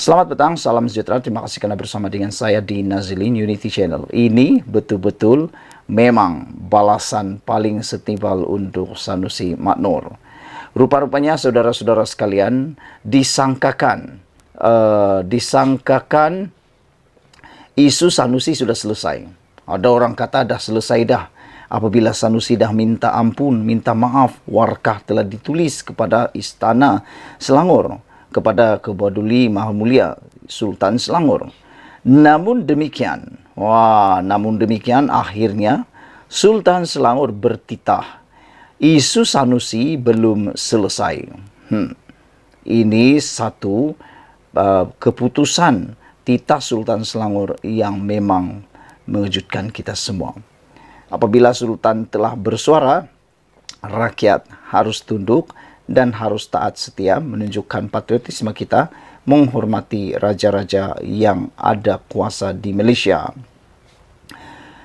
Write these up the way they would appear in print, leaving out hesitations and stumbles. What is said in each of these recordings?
Selamat petang, salam sejahtera. Terima kasih karena bersama dengan saya di Nazilin Unity Channel. Ini betul-betul memang balasan paling setimpal untuk Sanusi Maknur. Rupa-rupanya saudara-saudara sekalian disangkakan isu Sanusi sudah selesai. Ada orang kata dah selesai dah. Apabila Sanusi dah minta ampun, minta maaf, warkah telah ditulis kepada Istana Selangor, kepada Kebaduli Maha Mulia Sultan Selangor. Namun demikian, akhirnya Sultan Selangor bertitah. Isu Sanusi belum selesai. Ini satu keputusan titah Sultan Selangor yang memang mengejutkan kita semua. Apabila Sultan telah bersuara, rakyat harus tunduk dan harus taat setia, menunjukkan patriotisme kita, menghormati raja-raja yang ada kuasa di Malaysia.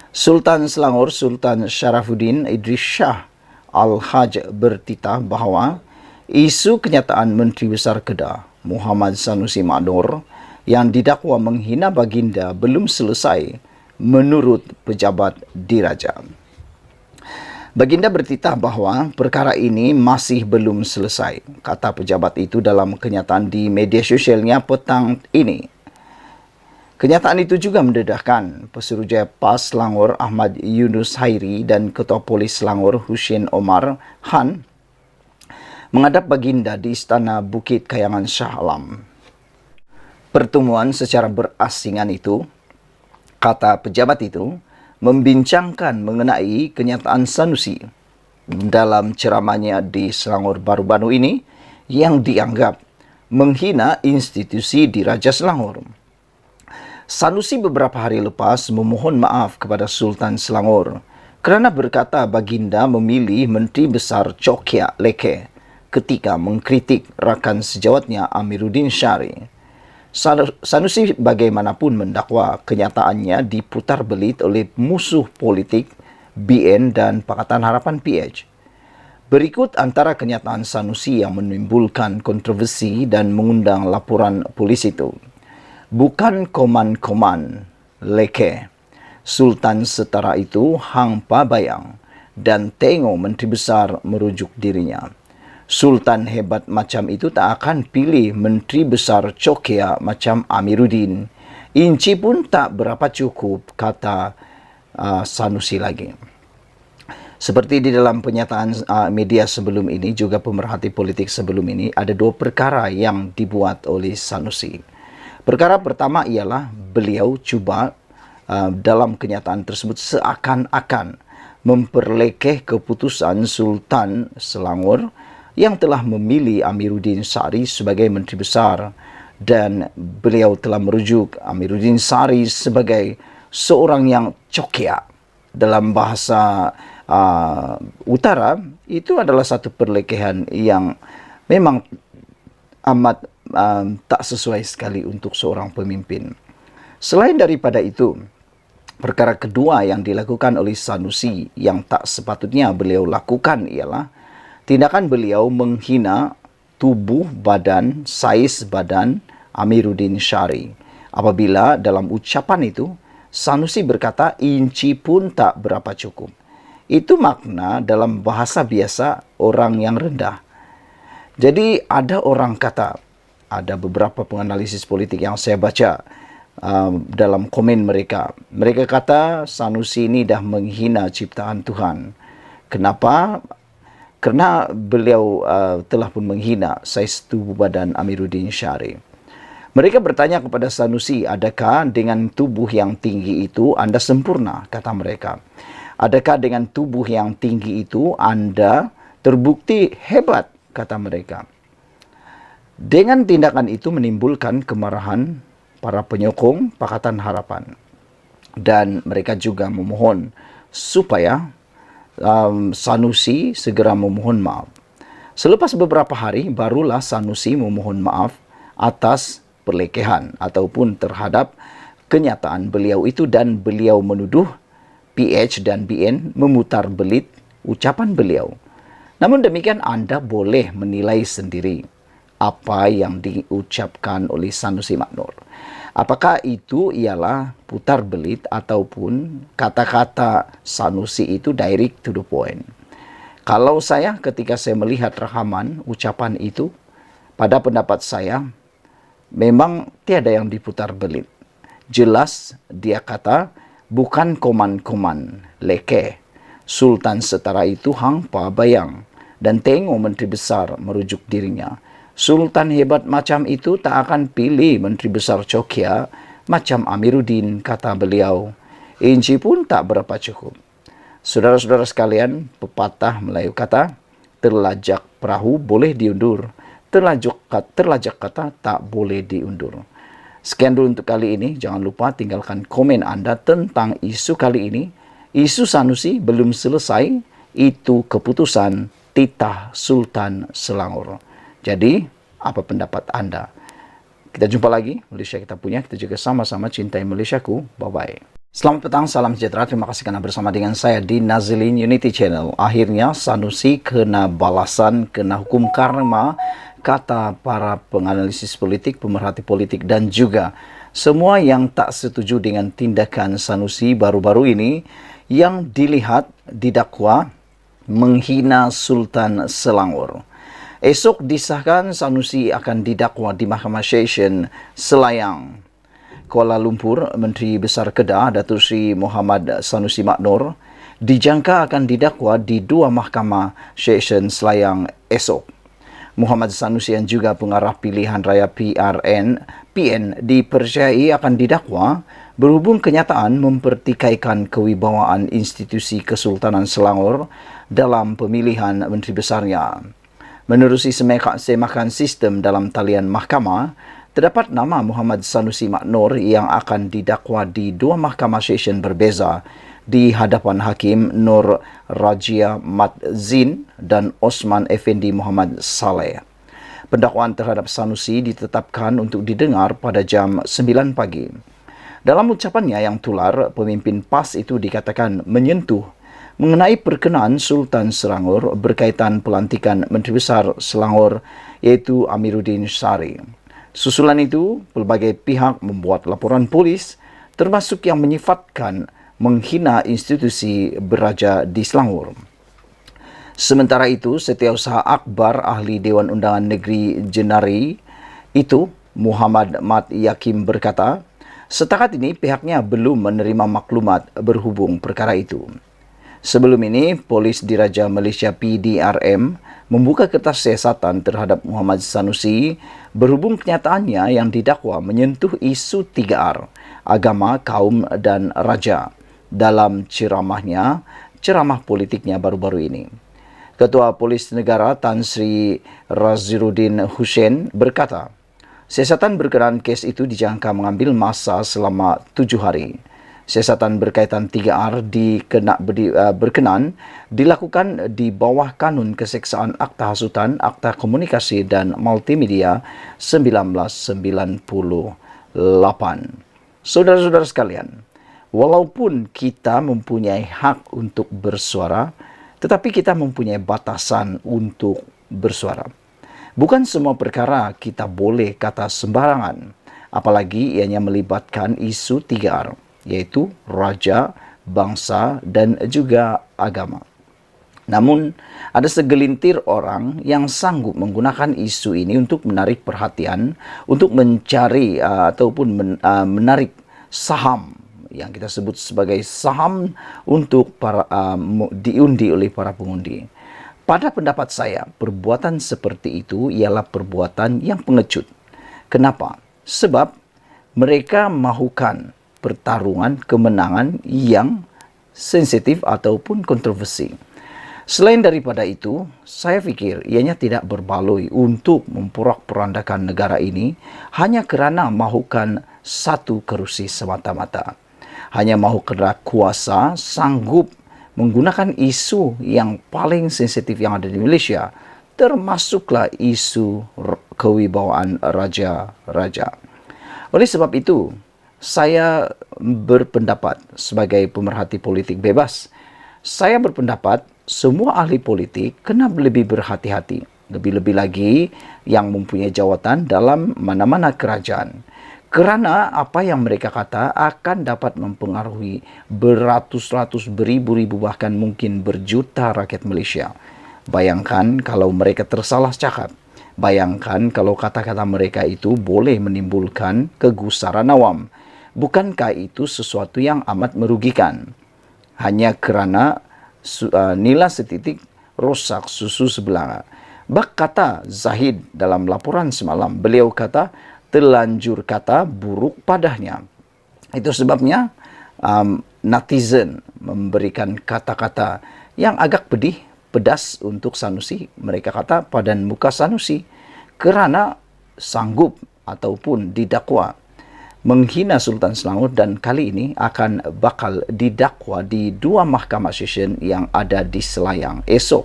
Sultan Selangor, Sultan Sharafuddin Idris Shah Al-Haj bertitah bahawa isu kenyataan Menteri Besar Kedah Muhammad Sanusi Maknur yang didakwa menghina baginda belum selesai menurut pejabat diraja. Baginda bertitah bahawa perkara ini masih belum selesai, kata pejabat itu dalam kenyataan di media sosialnya petang ini. Kenyataan itu juga mendedahkan Pesuruhjaya PAS Selangor Ahmad Yunus Hairi dan Ketua Polis Selangor Husin Omar Han menghadap baginda di Istana Bukit Kayangan Shah Alam. Pertemuan secara berasingan itu, kata pejabat itu, membincangkan mengenai kenyataan Sanusi dalam ceramahnya di Selangor baru-baru ini yang dianggap menghina institusi di Raja Selangor. Sanusi beberapa hari lepas memohon maaf kepada Sultan Selangor kerana berkata baginda memilih Menteri Besar Chokia Leke ketika mengkritik rakan sejawatnya Amiruddin Syari. Sanusi bagaimanapun mendakwa kenyataannya diputar belit oleh musuh politik BN dan Pakatan Harapan PH. Berikut antara kenyataan Sanusi yang menimbulkan kontroversi dan mengundang laporan polis itu. Bukan koman-koman Leke, Sultan setara itu hang pabayang dan tengok Menteri Besar merujuk dirinya. Sultan hebat macam itu tak akan pilih Menteri Besar Chokia macam Amiruddin. Inci pun tak berapa cukup, kata Sanusi lagi. Seperti di dalam pernyataan media sebelum ini, juga pemerhati politik sebelum ini, ada dua perkara yang dibuat oleh Sanusi. Perkara pertama ialah beliau cuba dalam kenyataan tersebut seakan-akan memperlekeh keputusan Sultan Selangor yang telah memilih Amiruddin Syari sebagai Menteri Besar, dan beliau telah merujuk Amiruddin Syari sebagai seorang yang cokia. Dalam bahasa utara, itu adalah satu perlekehan yang memang amat tak sesuai sekali untuk seorang pemimpin. Selain daripada itu, perkara kedua yang dilakukan oleh Sanusi yang tak sepatutnya beliau lakukan ialah tindakan beliau menghina tubuh badan, saiz badan Amiruddin Syari. Apabila dalam ucapan itu, Sanusi berkata inci pun tak berapa cukup. Itu makna dalam bahasa biasa orang yang rendah. Jadi ada orang kata, ada beberapa penganalisis politik yang saya baca dalam komen mereka. Mereka kata Sanusi ini dah menghina ciptaan Tuhan. Kenapa? Kerana beliau telah pun menghina saiz tubuh badan Amiruddin Syari. Mereka bertanya kepada Sanusi, adakah dengan tubuh yang tinggi itu anda sempurna? Kata mereka. Adakah dengan tubuh yang tinggi itu anda terbukti hebat? Kata mereka. Dengan tindakan itu menimbulkan kemarahan para penyokong Pakatan Harapan. Dan mereka juga memohon supaya Sanusi segera memohon maaf. Selepas beberapa hari, barulah Sanusi memohon maaf atas perlekehan ataupun terhadap kenyataan beliau itu, dan beliau menuduh PH dan BN memutar belit ucapan beliau. Namun demikian anda boleh menilai sendiri apa yang diucapkan oleh Sanusi Maknur. Apakah itu ialah putar belit ataupun kata-kata Sanusi itu direct to the point? Kalau saya ketika saya melihat rekaman ucapan itu, pada pendapat saya memang tiada yang diputar belit. Jelas dia kata bukan koman-koman leke. Sultan setara itu hangpa bayang dan tengok menteri besar merujuk dirinya. Sultan hebat macam itu tak akan pilih Menteri Besar Cokia macam Amiruddin, kata beliau. Inci pun tak berapa cukup. Saudara-saudara sekalian, pepatah Melayu kata, terlajak perahu boleh diundur, terlajak kata tak boleh diundur. Sekian dulu untuk kali ini. Jangan lupa tinggalkan komen Anda tentang isu kali ini. Isu Sanusi belum selesai, itu keputusan titah Sultan Selangor. Jadi, apa pendapat Anda? Kita jumpa lagi, Malaysia kita punya, kita juga sama-sama cintai Malaysiaku. Bye-bye. Selamat petang, salam sejahtera. Terima kasih karena bersama dengan saya di Nazilin Unity Channel. Akhirnya Sanusi kena balasan, kena hukum karma, kata para penganalisis politik, pemerhati politik, dan juga semua yang tak setuju dengan tindakan Sanusi baru-baru ini yang dilihat didakwa menghina Sultan Selangor. Esok disahkan Sanusi akan didakwa di Mahkamah Session Selayang, Kuala Lumpur. Menteri Besar Kedah, Datuk Seri Muhammad Sanusi Maknur, dijangka akan didakwa di dua Mahkamah Session Selayang esok. Muhammad Sanusi yang juga pengarah pilihan raya PN dipercayai akan didakwa berhubung kenyataan mempertikaikan kewibawaan institusi Kesultanan Selangor dalam pemilihan menteri besarnya. Menerusi semakan sistem dalam talian mahkamah, terdapat nama Muhammad Sanusi Maknur yang akan didakwa di dua mahkamah session berbeza di hadapan Hakim Nur Rajia Mat Zin dan Osman Effendi Muhammad Saleh. Pendakwaan terhadap Sanusi ditetapkan untuk didengar pada jam 9 pagi. Dalam ucapannya yang tular, pemimpin PAS itu dikatakan menyentuh mengenai perkenaan Sultan Selangor berkaitan pelantikan Menteri Besar Selangor iaitu Amiruddin Syari. Susulan itu, pelbagai pihak membuat laporan polis termasuk yang menyifatkan menghina institusi beraja di Selangor. Sementara itu, Setiausaha Akbar Ahli Dewan Undangan Negeri Jenari itu, Muhammad Mat Yakim berkata, setakat ini pihaknya belum menerima maklumat berhubung perkara itu. Sebelum ini, Polis Diraja Malaysia PDRM membuka kertas siasatan terhadap Muhammad Sanusi berhubung kenyataannya yang didakwa menyentuh isu 3R, agama, kaum, dan raja dalam ceramah politiknya baru-baru ini. Ketua Polis Negara Tan Sri Raziruddin Hussein berkata, siasatan berkenaan kes itu dijangka mengambil masa selama 7 hari. Siasatan berkaitan 3R berkenan dilakukan di bawah Kanun Keseksaan Akta Hasutan, Akta Komunikasi dan Multimedia 1998. Saudara-saudara sekalian, walaupun kita mempunyai hak untuk bersuara, tetapi kita mempunyai batasan untuk bersuara. Bukan semua perkara kita boleh kata sembarangan, apalagi ianya melibatkan isu 3R. Yaitu raja, bangsa dan juga agama. Namun, ada segelintir orang yang sanggup menggunakan isu ini untuk menarik perhatian, untuk mencari ataupun menarik saham yang kita sebut sebagai saham untuk diundi oleh para pengundi. Pada pendapat saya, perbuatan seperti itu ialah perbuatan yang pengecut. Kenapa? Sebab mereka mahukan pertarungan kemenangan yang sensitif ataupun kontroversi. Selain daripada itu, saya fikir ianya tidak berbaloi untuk memporak-porandakan negara ini hanya kerana mahukan satu kerusi semata-mata. Hanya mahu kerana kuasa sanggup menggunakan isu yang paling sensitif yang ada di Malaysia, termasuklah isu kewibawaan raja-raja. Oleh sebab itu, saya berpendapat sebagai pemerhati politik bebas. Saya berpendapat semua ahli politik kena lebih berhati-hati. Lebih-lebih lagi yang mempunyai jawatan dalam mana-mana kerajaan. Kerana apa yang mereka kata akan dapat mempengaruhi beratus-ratus, beribu-ribu, bahkan mungkin berjuta rakyat Malaysia. Bayangkan kalau mereka tersalah cakap. Bayangkan kalau kata-kata mereka itu boleh menimbulkan kegusaran awam. Bukankah itu sesuatu yang amat merugikan? Hanya kerana nilai setitik rosak susu sebelah. Bak kata Zahid dalam laporan semalam, beliau kata, terlanjur kata buruk padanya. Itu sebabnya netizen memberikan kata-kata yang agak pedas untuk Sanusi. Mereka kata padan muka Sanusi kerana sanggup ataupun didakwa menghina Sultan Selangor, dan kali ini akan bakal didakwa di 2 mahkamah session yang ada di Selayang esok.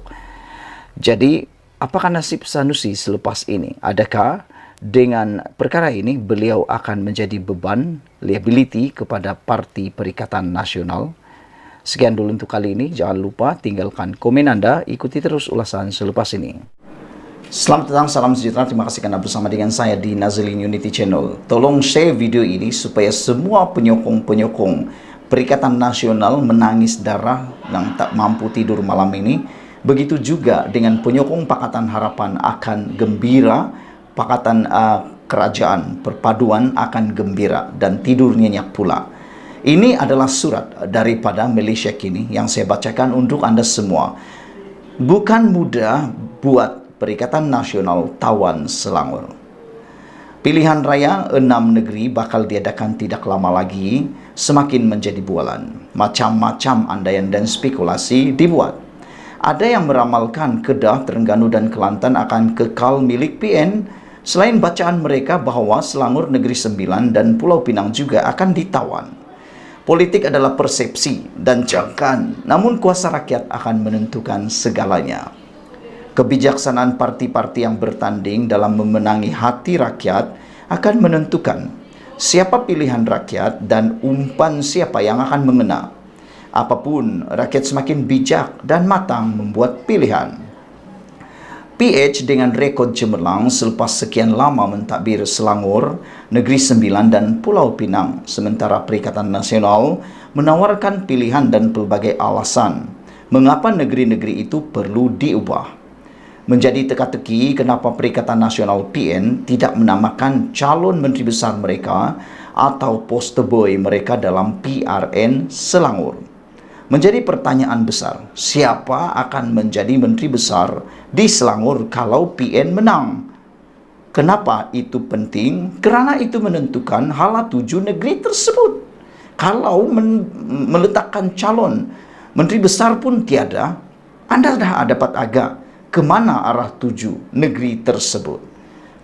Jadi, apakah nasib Sanusi selepas ini? Adakah dengan perkara ini beliau akan menjadi beban liability kepada Parti Perikatan Nasional? Sekian dulu untuk kali ini. Jangan lupa tinggalkan komen Anda. Ikuti terus ulasan selepas ini. Selamat datang, salam sejahtera. Terima kasih kerana bersama dengan saya di Nazlin Unity Channel. Tolong share video ini supaya semua penyokong-penyokong Perikatan Nasional menangis darah yang tak mampu tidur malam ini. Begitu juga dengan penyokong Pakatan Harapan akan gembira, Pakatan Kerajaan Perpaduan akan gembira dan tidur nyenyak pula. Ini adalah surat daripada Malaysia Kini yang saya bacakan untuk Anda semua. Bukan mudah buat Perikatan Nasional tawan Selangor. Pilihan raya 6 negeri bakal diadakan tidak lama lagi, semakin menjadi bualan. Macam-macam andaian dan spekulasi dibuat. Ada yang meramalkan Kedah, Terengganu dan Kelantan akan kekal milik PN, selain bacaan mereka bahawa Selangor Negeri Sembilan dan Pulau Pinang juga akan ditawan. Politik adalah persepsi dan jangkaan, namun kuasa rakyat akan menentukan segalanya. Kebijaksanaan parti-parti yang bertanding dalam memenangi hati rakyat akan menentukan siapa pilihan rakyat dan umpan siapa yang akan mengena. Apapun, rakyat semakin bijak dan matang membuat pilihan. PH dengan rekod cemerlang selepas sekian lama mentadbir Selangor, Negeri Sembilan dan Pulau Pinang, sementara Perikatan Nasional menawarkan pilihan dan pelbagai alasan mengapa negeri-negeri itu perlu diubah. Menjadi teka-teki kenapa Perikatan Nasional PN tidak menamakan calon menteri besar mereka atau poster boy mereka dalam PRN Selangor. Menjadi pertanyaan besar, siapa akan menjadi menteri besar di Selangor kalau PN menang? Kenapa itu penting? Kerana itu menentukan hala tuju negeri tersebut. Kalau meletakkan calon menteri besar pun tiada, anda dah dapat agak ke mana arah tuju negeri tersebut.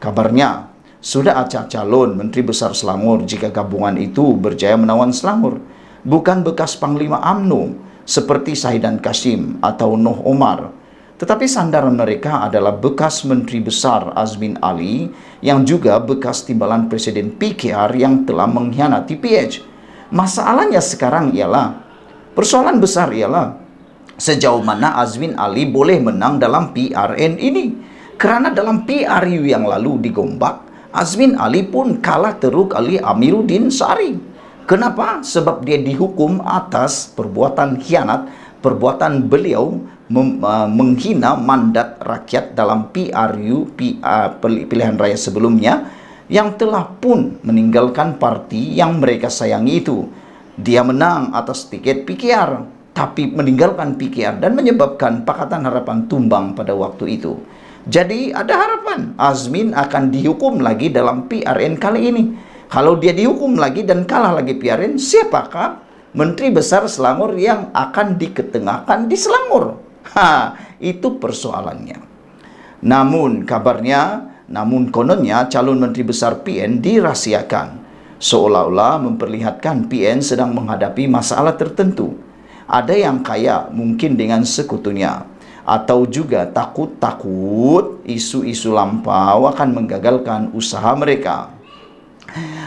Kabarnya, sudah ada calon Menteri Besar Selangor jika gabungan itu berjaya menawan Selangor. Bukan bekas Panglima UMNO seperti Sahidan Kasim atau Noh Omar. Tetapi sandaran mereka adalah bekas Menteri Besar Azmin Ali yang juga bekas timbalan Presiden PKR yang telah mengkhianati PH. Masalahnya sekarang ialah, persoalan besar ialah, sejauh mana Azmin Ali boleh menang dalam PRN ini? Kerana dalam PRU yang lalu di Gombak, Azmin Ali pun kalah teruk oleh Amiruddin Sari. Kenapa? Sebab dia dihukum atas perbuatan khianat, perbuatan beliau menghina mandat rakyat dalam PRU, pilihan raya sebelumnya, yang telah pun meninggalkan parti yang mereka sayangi itu. Dia menang atas tiket PKR, tapi meninggalkan PKR dan menyebabkan Pakatan Harapan tumbang pada waktu itu. Jadi ada harapan Azmin akan dihukum lagi dalam PRN kali ini. Kalau dia dihukum lagi dan kalah lagi PRN, siapakah Menteri Besar Selangor yang akan diketengahkan di Selangor? Itu persoalannya. Namun kononnya calon Menteri Besar PN dirahsiakan, seolah-olah memperlihatkan PN sedang menghadapi masalah tertentu. Ada yang kaya mungkin dengan sekutunya, atau juga takut-takut isu-isu lampau akan menggagalkan usaha mereka.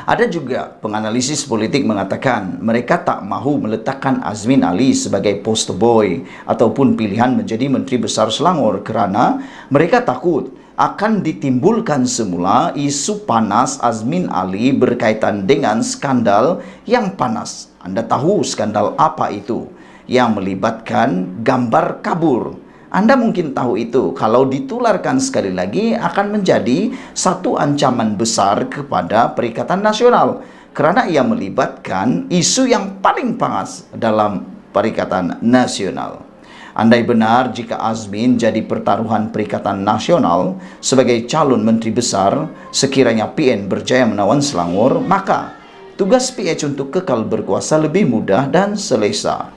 Ada juga penganalisis politik mengatakan mereka tak mahu meletakkan Azmin Ali sebagai poster boy ataupun pilihan menjadi Menteri Besar Selangor kerana mereka takut akan ditimbulkan semula isu panas Azmin Ali berkaitan dengan skandal yang panas. Anda tahu skandal apa itu? Yang melibatkan gambar kabur. Anda mungkin tahu itu, kalau ditularkan sekali lagi akan menjadi satu ancaman besar kepada Perikatan Nasional kerana ia melibatkan isu yang paling panas dalam Perikatan Nasional. Andai benar jika Azmin jadi pertaruhan Perikatan Nasional sebagai calon Menteri Besar, sekiranya PN berjaya menawan Selangor, maka tugas PH untuk kekal berkuasa lebih mudah dan selesa.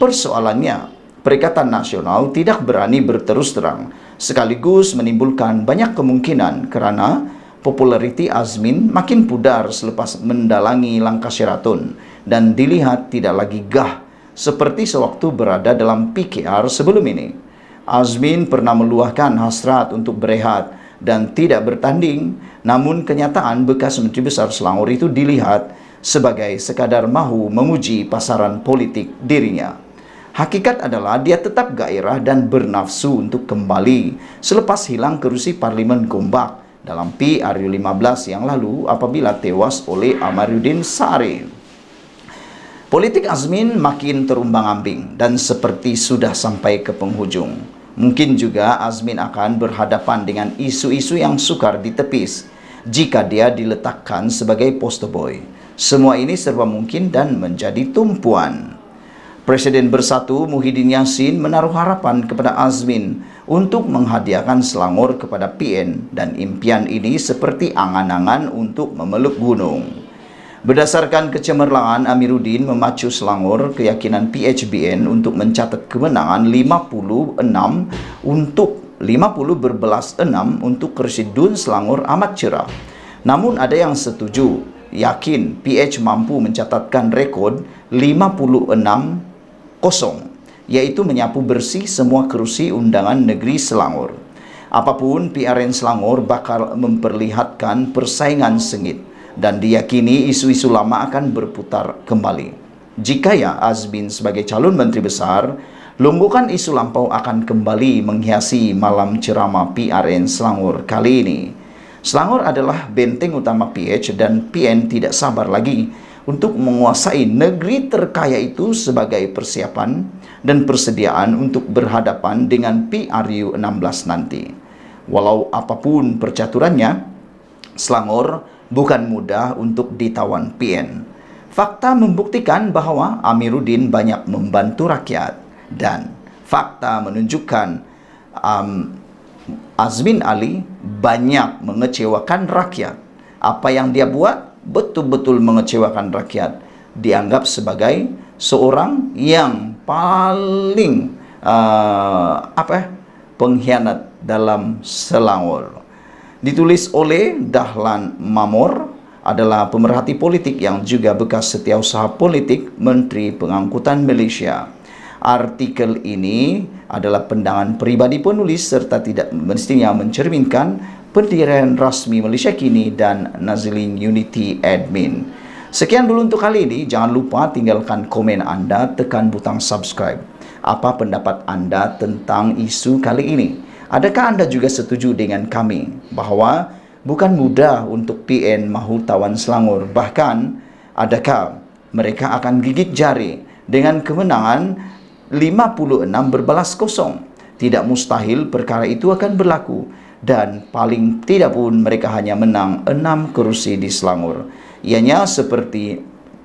Persoalannya, Perikatan Nasional tidak berani berterus terang, sekaligus menimbulkan banyak kemungkinan kerana populariti Azmin makin pudar selepas mendalangi langkah Sheraton dan dilihat tidak lagi gah seperti sewaktu berada dalam PKR sebelum ini. Azmin pernah meluahkan hasrat untuk berehat dan tidak bertanding, namun kenyataan bekas Menteri Besar Selangor itu dilihat sebagai sekadar mahu memuji pasaran politik dirinya. Hakikat adalah dia tetap gairah dan bernafsu untuk kembali selepas hilang kerusi Parlimen Gombak dalam PRU 15 yang lalu apabila tewas oleh Amaruddin Sari. Politik Azmin makin terumbang-ambing dan seperti sudah sampai ke penghujung. Mungkin juga Azmin akan berhadapan dengan isu-isu yang sukar ditepis jika dia diletakkan sebagai poster boy. Semua ini serba mungkin dan menjadi tumpuan. Presiden Bersatu Muhyiddin Yassin menaruh harapan kepada Azmin untuk menghadiahkan Selangor kepada PN dan impian ini seperti angan-angan untuk memeluk gunung. Berdasarkan kecemerlangan Amiruddin memacu Selangor, keyakinan PHBN untuk mencatat kemenangan 56 untuk 50 berbelas 6 untuk kursi DUN Selangor amat cerah. Namun ada yang setuju, yakin PH mampu mencatatkan rekod 56-0, yaitu menyapu bersih semua kerusi undangan negeri Selangor. Apapun, PRN Selangor bakal memperlihatkan persaingan sengit dan diyakini isu-isu lama akan berputar kembali. Jika ya Azmin sebagai calon Menteri Besar, lombokan isu lampau akan kembali menghiasi malam ceramah PRN Selangor kali ini. Selangor adalah benteng utama PH dan PN tidak sabar lagi untuk menguasai negeri terkaya itu sebagai persiapan dan persediaan untuk berhadapan dengan PRU 16 nanti. Walau apapun percaturannya, Selangor bukan mudah untuk ditawan PN. Fakta membuktikan bahwa Amiruddin banyak membantu rakyat dan fakta menunjukkan Azmin Ali banyak mengecewakan rakyat. Apa yang dia buat betul-betul mengecewakan rakyat. Dianggap sebagai seorang yang paling pengkhianat dalam Selangor. Ditulis oleh Dahlan Mamor, adalah pemerhati politik yang juga bekas setiausaha politik Menteri Pengangkutan Malaysia. Artikel ini adalah pandangan peribadi penulis serta tidak mestinya mencerminkan pendirian rasmi Malaysia Kini dan Nazilin Unity Admin. Sekian dulu untuk kali ini. Jangan lupa tinggalkan komen Anda, tekan butang subscribe. Apa pendapat Anda tentang isu kali ini? Adakah Anda juga setuju dengan kami bahawa bukan mudah untuk PN mahu tawan Selangor? Bahkan, adakah mereka akan gigit jari dengan kemenangan 56 berbalas kosong? Tidak mustahil perkara itu akan berlaku. Dan paling tidak pun mereka hanya menang 6 kerusi di Selangor. Ianya seperti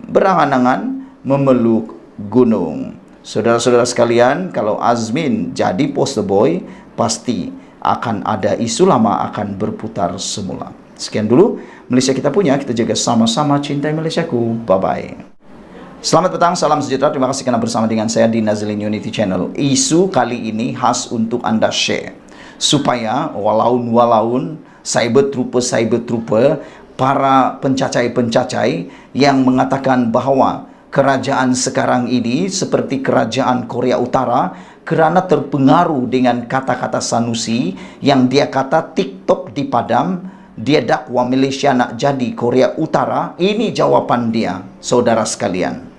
berangan-angan memeluk gunung. Saudara-saudara sekalian, kalau Azmin jadi poster boy, pasti akan ada isu lama akan berputar semula. Sekian dulu Malaysia kita punya, kita jaga sama-sama, cintai Malaysiaku. Bye-bye. Selamat petang, salam sejahtera. Terima kasih kerana bersama dengan saya di Nazilin Unity Channel. Isu kali ini khas untuk Anda share, supaya walaun cyber trooper, para pencacai-pencacai yang mengatakan bahawa kerajaan sekarang ini seperti kerajaan Korea Utara kerana terpengaruh dengan kata-kata Sanusi yang dia kata TikTok dipadam, dia dakwa Malaysia nak jadi Korea Utara. Ini jawapan dia, saudara sekalian.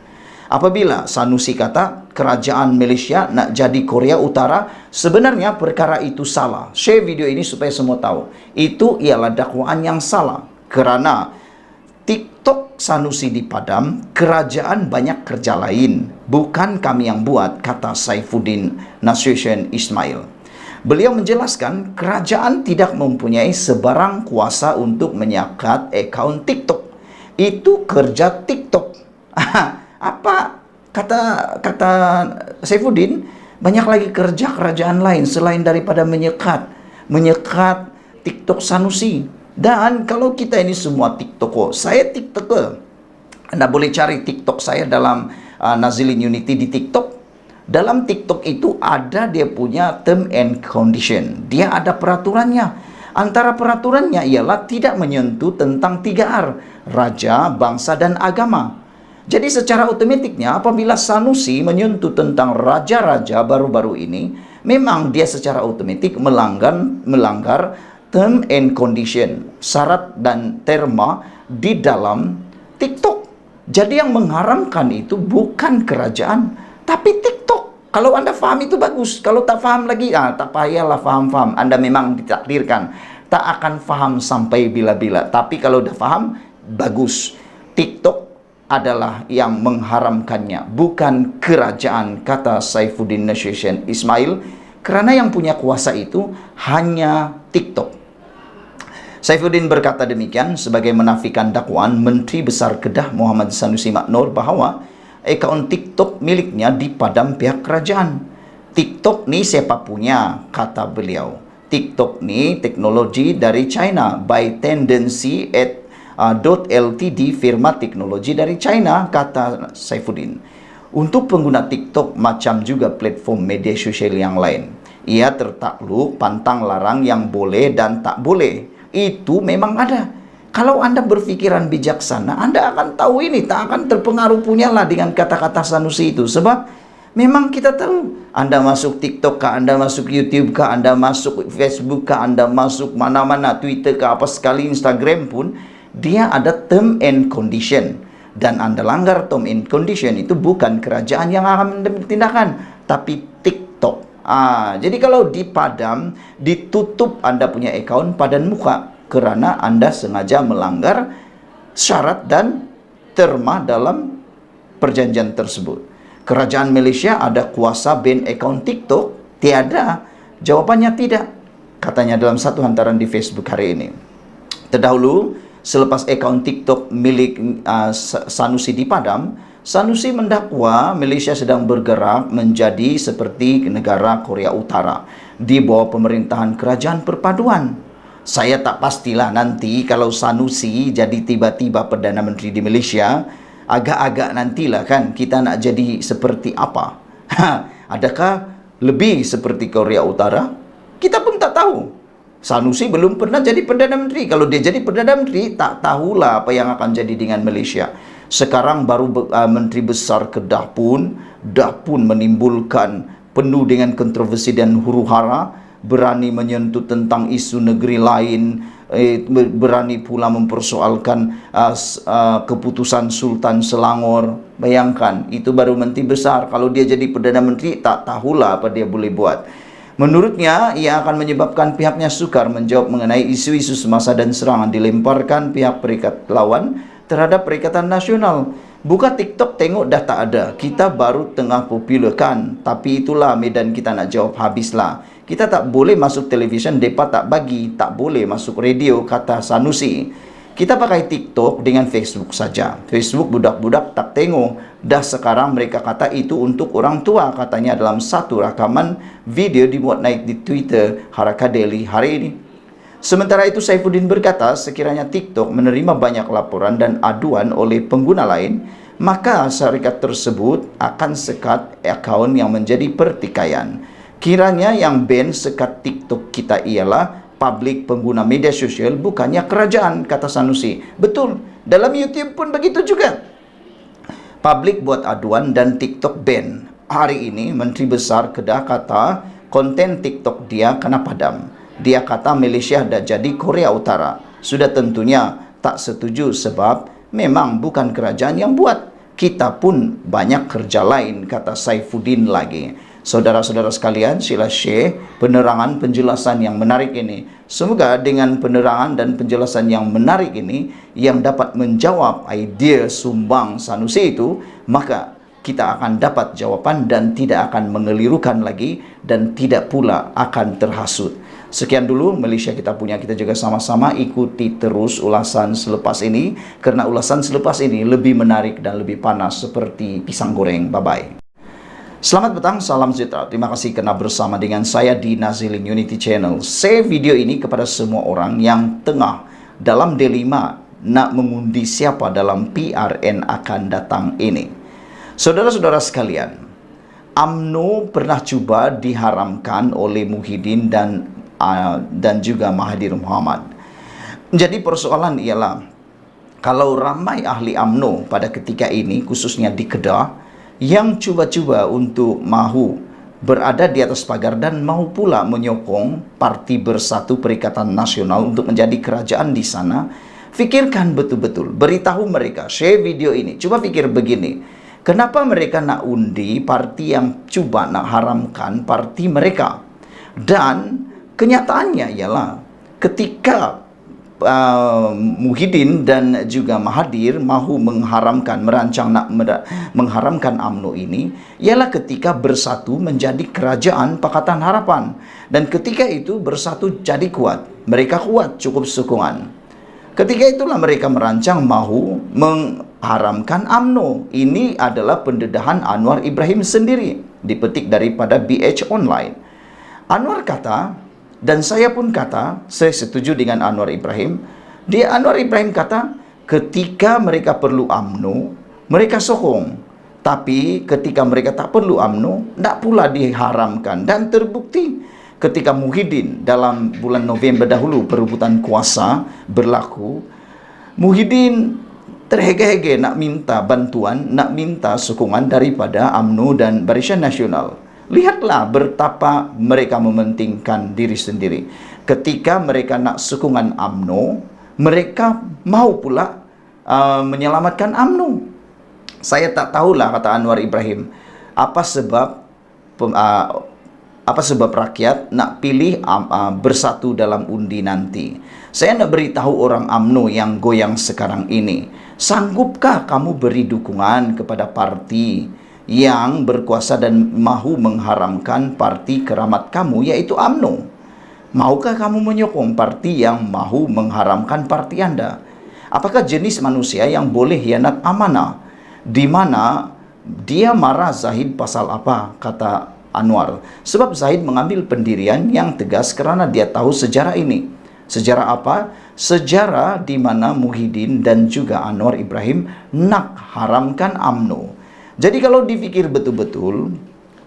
Apabila Sanusi kata kerajaan Malaysia nak jadi Korea Utara, sebenarnya perkara itu salah. Share video ini supaya semua tahu. Itu ialah dakwaan yang salah. Kerana TikTok Sanusi dipadam, kerajaan banyak kerja lain. Bukan kami yang buat, kata Saifuddin Nasution Ismail. Beliau menjelaskan kerajaan tidak mempunyai sebarang kuasa untuk menyekat akaun TikTok. Itu kerja TikTok. Apa kata Saifuddin? Banyak lagi kerja kerajaan lain selain daripada menyekat TikTok Sanusi. Dan kalau kita ini semua TikToker, saya TikToker. Anda boleh cari TikTok saya dalam Nazilin Unity di TikTok. Dalam TikTok itu ada dia punya term and condition. Dia ada peraturannya. Antara peraturannya ialah tidak menyentuh tentang 3R, raja, bangsa dan agama. Jadi secara otomatiknya apabila Sanusi menyentuh tentang raja-raja baru-baru ini, memang dia secara otomatik melanggar term and condition, syarat dan terma di dalam TikTok. Jadi yang mengharamkan itu bukan kerajaan, tapi TikTok. Kalau Anda faham itu bagus. Kalau tak faham lagi, tak payahlah faham-faham. Anda memang ditakdirkan tak akan faham sampai bila-bila. Tapi kalau dah faham, bagus. TikTok adalah yang mengharamkannya, bukan kerajaan, kata Saifuddin Nasution Ismail, kerana yang punya kuasa itu hanya TikTok. Saifuddin berkata demikian sebagai menafikan dakwaan Menteri Besar Kedah Muhammad Sanusi Maknor bahawa akaun TikTok miliknya dipadam pihak kerajaan. TikTok ni siapa punya, kata beliau. TikTok ni teknologi dari China by Tendency .ltd, firma teknologi dari China, kata Saifuddin. Untuk pengguna TikTok macam juga platform media sosial yang lain, ia tertakluk pantang larang yang boleh dan tak boleh. Itu memang ada. Kalau Anda berfikiran bijaksana, Anda akan tahu ini, tak akan terpengaruh punyalah dengan kata-kata Sanusi itu. Sebab memang kita tahu, Anda masuk TikTok kah, Anda masuk YouTube kah, Anda masuk Facebook kah, Anda masuk mana-mana, Twitter kah, apa sekali, Instagram pun, dia ada term and condition. Dan Anda langgar term and condition, itu bukan kerajaan yang akan mengambil tindakan, tapi TikTok. Jadi kalau dipadam, ditutup Anda punya akaun, padan muka, kerana Anda sengaja melanggar syarat dan terma dalam perjanjian tersebut. Kerajaan Malaysia ada kuasa ban akaun TikTok? Tiada. Jawapannya tidak, katanya dalam satu hantaran di Facebook hari ini. Terdahulu, selepas akaun TikTok milik Sanusi dipadam, Sanusi mendakwa Malaysia sedang bergerak menjadi seperti negara Korea Utara di bawah pemerintahan kerajaan perpaduan. Saya tak pastilah nanti kalau Sanusi jadi tiba-tiba Perdana Menteri di Malaysia, agak-agak nantilah kan kita nak jadi seperti apa. Adakah lebih seperti Korea Utara? Kita pun tak tahu. Sanusi belum pernah jadi Perdana Menteri. Kalau dia jadi Perdana Menteri, tak tahulah apa yang akan jadi dengan Malaysia. Sekarang baru Menteri Besar Kedah pun menimbulkan penuh dengan kontroversi dan huru-hara, berani menyentuh tentang isu negeri lain, berani pula mempersoalkan keputusan Sultan Selangor. Bayangkan, itu baru Menteri Besar. Kalau dia jadi Perdana Menteri, tak tahulah apa dia boleh buat. Menurutnya, ia akan menyebabkan pihaknya sukar menjawab mengenai isu-isu semasa dan serangan dilemparkan pihak Perikatan Lawan terhadap Perikatan Nasional. Buka TikTok, tengok dah tak ada. Kita baru tengah popular kan. Tapi itulah medan kita nak jawab, habislah. Kita tak boleh masuk televisyen, mereka tak bagi. Tak boleh masuk radio, kata Sanusi. Kita pakai TikTok dengan Facebook saja. Facebook budak-budak tak tengok. Dah sekarang mereka kata itu untuk orang tua, katanya dalam satu rakaman video dimuat naik di Twitter Haraka Daily hari ini. Sementara itu Saifuddin berkata sekiranya TikTok menerima banyak laporan dan aduan oleh pengguna lain, maka syarikat tersebut akan sekat akaun yang menjadi pertikaian. Kiranya yang ban sekat TikTok kita ialah publik pengguna media sosial, bukannya kerajaan, kata Sanusi. Betul, dalam YouTube pun begitu juga. Publik buat aduan dan TikTok ban. Hari ini Menteri Besar Kedah kata konten TikTok dia kena padam. Dia kata Malaysia dah jadi Korea Utara. sudah tentunya tak setuju sebab memang bukan kerajaan yang buat. Kita pun banyak kerja lain, kata Saifuddin lagi. Saudara-saudara sekalian, sila share penerangan penjelasan yang menarik ini. Semoga dengan penerangan dan penjelasan yang menarik ini yang dapat menjawab idea sumbang Sanusi itu, maka kita akan dapat jawaban dan tidak akan mengelirukan lagi dan tidak pula akan terhasut. Sekian dulu Malaysia Kita Punya. Kita juga sama-sama ikuti terus ulasan selepas ini, karena ulasan selepas ini lebih menarik dan lebih panas seperti pisang goreng. Bye-bye. Selamat petang, salam sejahtera. Terima kasih kerana bersama dengan saya di Nazilin Unity Channel. Share video ini kepada semua orang yang tengah dalam dilema nak mengundi siapa dalam PRN akan datang ini. Saudara-saudara sekalian, UMNO pernah cuba diharamkan oleh Muhyiddin dan juga Mahathir Mohamad. Jadi persoalan ialah, kalau ramai ahli UMNO pada ketika ini, khususnya di Kedah, yang cuba-cuba untuk mahu berada di atas pagar dan mahu pula menyokong Parti Bersatu Perikatan Nasional untuk menjadi kerajaan di sana, fikirkan betul-betul, beritahu mereka, share video ini, cuba fikir begini, kenapa mereka nak undi parti yang cuba nak haramkan parti mereka? Dan kenyataannya ialah ketika Muhyiddin dan juga Mahathir mahu merancang nak mengharamkan UMNO ini, ialah ketika Bersatu menjadi kerajaan Pakatan Harapan. Dan ketika itu Bersatu jadi kuat, mereka kuat cukup sokongan. Ketika itulah mereka merancang mahu mengharamkan UMNO. Ini adalah pendedahan Anwar Ibrahim sendiri, dipetik daripada BH Online. Anwar kata, dan saya pun kata, saya setuju dengan Anwar Ibrahim. Anwar Ibrahim kata, ketika mereka perlu UMNO, mereka sokong. Tapi ketika mereka tak perlu UMNO, tak pula diharamkan. Dan terbukti ketika Muhyiddin dalam bulan November dahulu perebutan kuasa berlaku, Muhyiddin terhege-hege nak minta bantuan, nak minta sokongan daripada UMNO dan Barisan Nasional. Lihatlah betapa mereka mementingkan diri sendiri. Ketika mereka nak sokongan UMNO, mereka mahu pula menyelamatkan UMNO. Saya tak tahulah, kata Anwar Ibrahim, apa sebab rakyat nak pilih Bersatu dalam undi nanti. Saya nak beritahu orang UMNO yang goyang sekarang ini, sanggupkah kamu beri dukungan kepada parti yang berkuasa dan mahu mengharamkan parti keramat kamu, yaitu UMNO? Maukah kamu menyokong parti yang mahu mengharamkan parti Anda? Apakah jenis manusia yang boleh hianat amanah? Di mana dia marah Zahid pasal apa, kata Anwar? Sebab Zahid mengambil pendirian yang tegas kerana dia tahu sejarah ini. Sejarah apa? Sejarah di mana Muhyiddin dan juga Anwar Ibrahim nak haramkan UMNO. Jadi kalau dipikir betul-betul,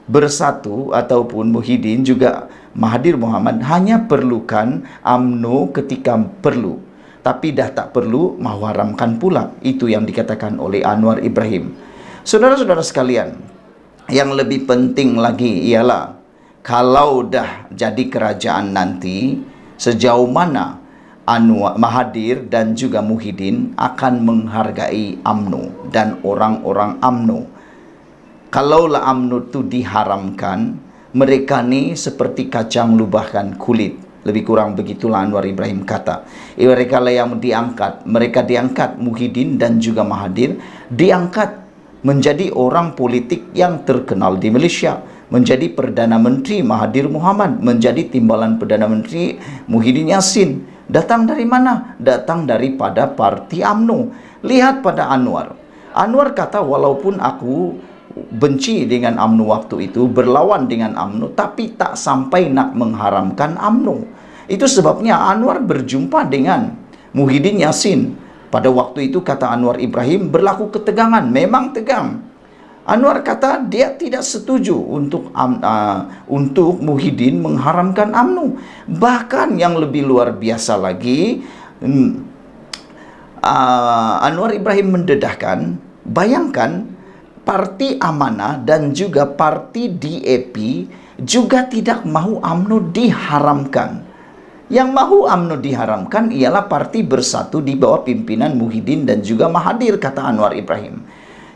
Bersatu ataupun Muhyiddin juga Mahathir Mohamad hanya perlukan UMNO ketika perlu, tapi dah tak perlu mahu haramkan pula. Itu yang dikatakan oleh Anwar Ibrahim. Saudara-saudara sekalian, yang lebih penting lagi ialah, kalau dah jadi kerajaan nanti, sejauh mana Mahathir dan juga Muhyiddin akan menghargai UMNO dan orang-orang UMNO. Kalaulah UMNO itu diharamkan, mereka ni seperti kacang lubahkan kulit. Lebih kurang begitulah Anwar Ibrahim kata. Mereka lah yang diangkat. Mereka diangkat, Muhyiddin dan juga Mahathir diangkat menjadi orang politik yang terkenal di Malaysia. Menjadi Perdana Menteri Mahathir Mohamad, menjadi Timbalan Perdana Menteri Muhyiddin Yassin. Datang dari mana? Datang daripada parti UMNO. Lihat pada Anwar. Anwar kata, walaupun aku benci dengan UMNO waktu itu, berlawan dengan UMNO, tapi tak sampai nak mengharamkan UMNO. Itu sebabnya Anwar berjumpa dengan Muhyiddin Yassin. Pada waktu itu, kata Anwar Ibrahim, berlaku ketegangan, memang tegang. Anwar kata dia tidak setuju untuk Muhyiddin mengharamkan UMNO. Bahkan yang lebih luar biasa lagi, Anwar Ibrahim mendedahkan, bayangkan Parti Amanah dan juga Parti DAP juga tidak mahu UMNO diharamkan. Yang mahu UMNO diharamkan ialah parti Bersatu di bawah pimpinan Muhyiddin dan juga Mahathir, kata Anwar Ibrahim.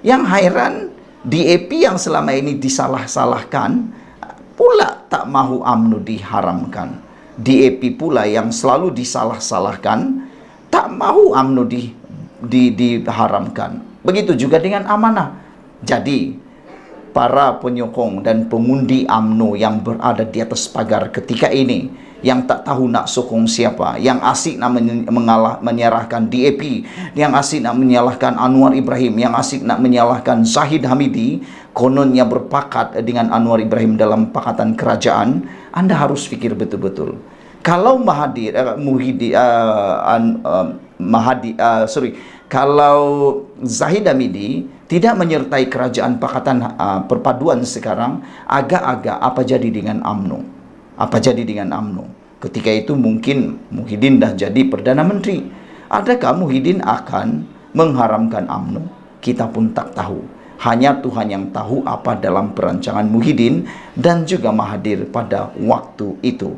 Yang heran, DAP yang selama ini disalah-salahkan pula tak mahu UMNO diharamkan. DAP pula yang selalu disalah-salahkan tak mahu UMNO diharamkan. Begitu juga dengan Amanah. Jadi, para penyokong dan pengundi UMNO yang berada di atas pagar ketika ini, yang tak tahu nak sokong siapa, yang asik nak menyalahkan DAP, yang asik nak menyalahkan Anwar Ibrahim, yang asik nak menyalahkan Zahid Hamidi, kononnya berpakat dengan Anwar Ibrahim dalam pakatan kerajaan, Anda harus fikir betul-betul. Kalau kalau Zahid Hamidi tidak menyertai kerajaan pakatan perpaduan sekarang, agak-agak apa jadi dengan UMNO? Apa jadi dengan UMNO? Ketika itu mungkin Muhyiddin dah jadi Perdana Menteri. Adakah Muhyiddin akan mengharamkan UMNO? Kita pun tak tahu. Hanya Tuhan yang tahu apa dalam perancangan Muhyiddin dan juga Mahathir pada waktu itu.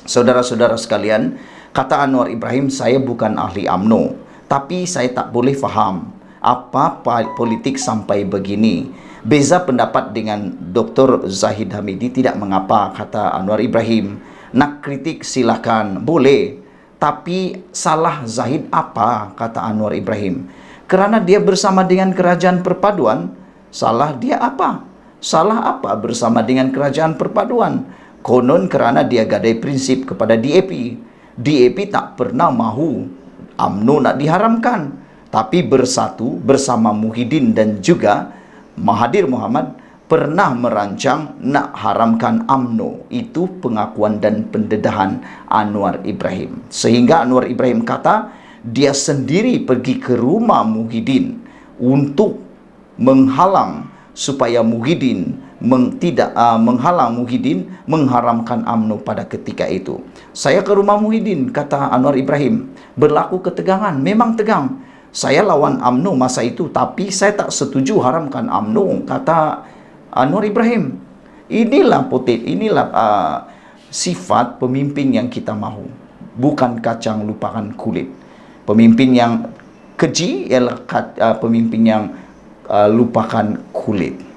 Saudara-saudara sekalian, kata Anwar Ibrahim, saya bukan ahli UMNO, tapi saya tak boleh faham apa politik sampai begini. Beza pendapat dengan Dr. Zahid Hamidi tidak mengapa, kata Anwar Ibrahim. Nak kritik silakan, boleh. Tapi salah Zahid apa, kata Anwar Ibrahim? Kerana dia bersama dengan kerajaan perpaduan, salah dia apa? Salah apa bersama dengan kerajaan perpaduan? Konon kerana dia gadai prinsip kepada DAP. DAP tak pernah mahu UMNO nak diharamkan, tapi Bersatu bersama Muhyiddin dan juga Mahathir Mohamad pernah merancang nak haramkan UMNO. Itu pengakuan dan pendedahan Anwar Ibrahim. Sehingga Anwar Ibrahim kata dia sendiri pergi ke rumah Muhyiddin untuk menghalang supaya Muhyiddin menghalang Muhyiddin mengharamkan UMNO pada ketika itu. Saya ke rumah Muhyiddin, kata Anwar Ibrahim, berlaku ketegangan, memang tegang. Saya lawan UMNO masa itu, tapi saya tak setuju haramkan UMNO, kata Anwar Ibrahim. Inilah sifat pemimpin yang kita mahu. Bukan kacang lupakan kulit. Pemimpin yang keji ialah pemimpin yang lupakan kulit.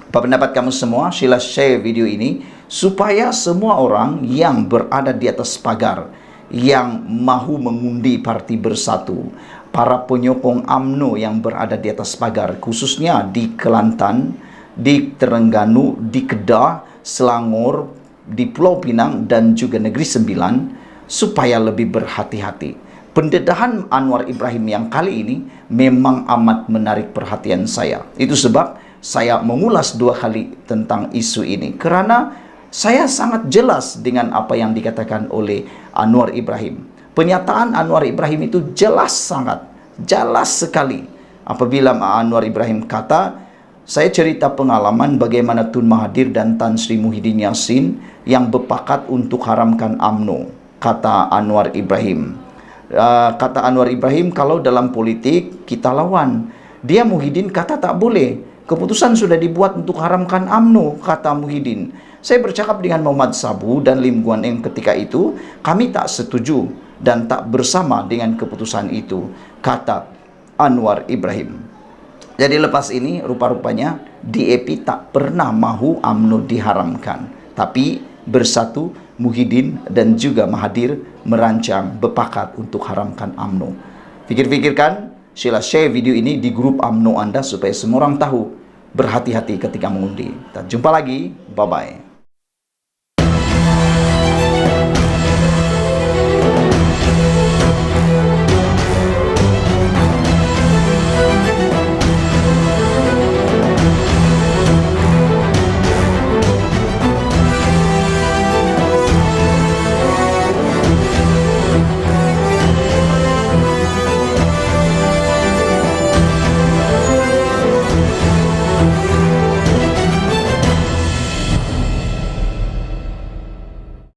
Apa pendapat kamu semua? Sila share video ini supaya semua orang yang berada di atas pagar, yang mahu mengundi parti Bersatu, para penyokong UMNO yang berada di atas pagar, khususnya di Kelantan, di Terengganu, di Kedah, Selangor, di Pulau Pinang dan juga Negeri Sembilan, supaya lebih berhati-hati. Pendedahan Anwar Ibrahim yang kali ini memang amat menarik perhatian saya. Itu sebab saya mengulas 2 kali tentang isu ini, kerana saya sangat jelas dengan apa yang dikatakan oleh Anwar Ibrahim. Pernyataan Anwar Ibrahim itu jelas sekali. Apabila Anwar Ibrahim kata, saya cerita pengalaman bagaimana Tun Mahathir dan Tan Sri Muhyiddin Yassin yang berpakat untuk haramkan UMNO, kata Anwar Ibrahim. Kata Anwar Ibrahim, kalau dalam politik kita lawan. Dia Muhyiddin kata tak boleh. Keputusan sudah dibuat untuk haramkan UMNO, kata Muhyiddin. Saya bercakap dengan Muhammad Sabu dan Lim Guan Eng ketika itu, kami tak setuju dan tak bersama dengan keputusan itu, kata Anwar Ibrahim. Jadi lepas ini rupa-rupanya DAP tak pernah mahu UMNO diharamkan, tapi Bersatu, Muhyiddin dan juga Mahathir merancang berpakat untuk haramkan UMNO. Fikir-fikirkan, sila share video ini di grup UMNO Anda supaya semua orang tahu. Berhati-hati ketika mengundi. Kita jumpa lagi, bye-bye.